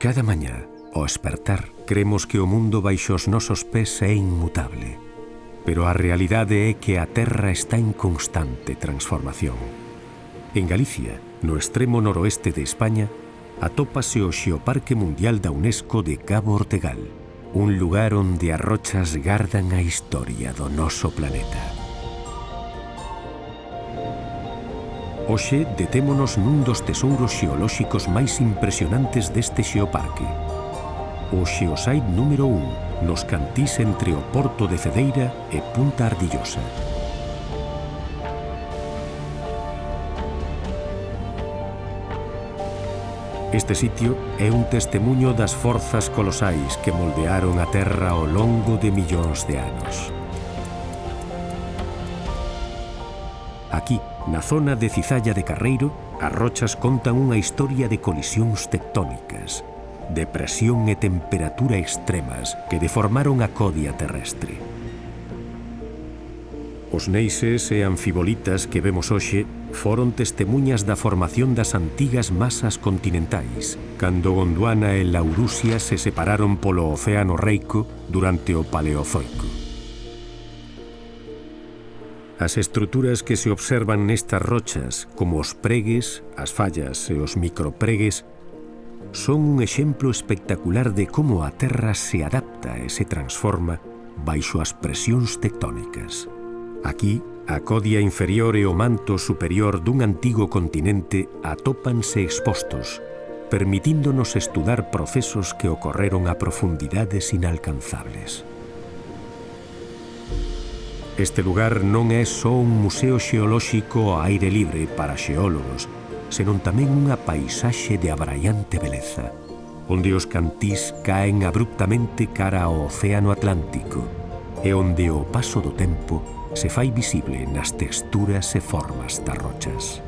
Cada mañá, ao espertar, cremos que o mundo baixo os nosos pés é inmutable. Pero a realidade é que a Terra está en constante transformación. En Galicia, no extremo noroeste de España, atópase o Xeoparque Mundial da UNESCO de Cabo Ortegal, un lugar onde as rochas gardan a historia do noso planeta. Hoxe detémonos nun dos tesouros xeolóxicos máis impresionantes deste xeoparque, o Xeosite número 1, nos cantís entre o Porto de Cedeira e Punta Ardillosa. Este sitio é un testemuño das forzas colosais que moldearon a Terra ao longo de millóns de anos. Aquí, na zona de Cizalla de Carreiro, as rochas contan unha historia de colisións tectónicas, de presión e temperatura extremas que deformaron a codia terrestre. Os neises e anfibolitas que vemos hoxe foron testemuñas da formación das antigas masas continentais, cando Gondwana e Laurussia se separaron polo Océano Reico durante o Paleozoico. As estruturas que se observan nestas rochas, como os pregues, as fallas e os micropregues, son un exemplo espectacular de como a Terra se adapta e se transforma baixo as presións tectónicas. Aquí, a codia inferior e o manto superior dun antigo continente atópanse expostos, permitíndonos estudar procesos que ocorreron a profundidades inalcanzables. Este lugar non é só un museo xeolóxico ao aire libre para xeólogos, senón tamén unha paisaxe de abraiante beleza, onde os cantís caen abruptamente cara ao Océano Atlántico e onde o paso do tempo se fai visible nas texturas e formas das rochas.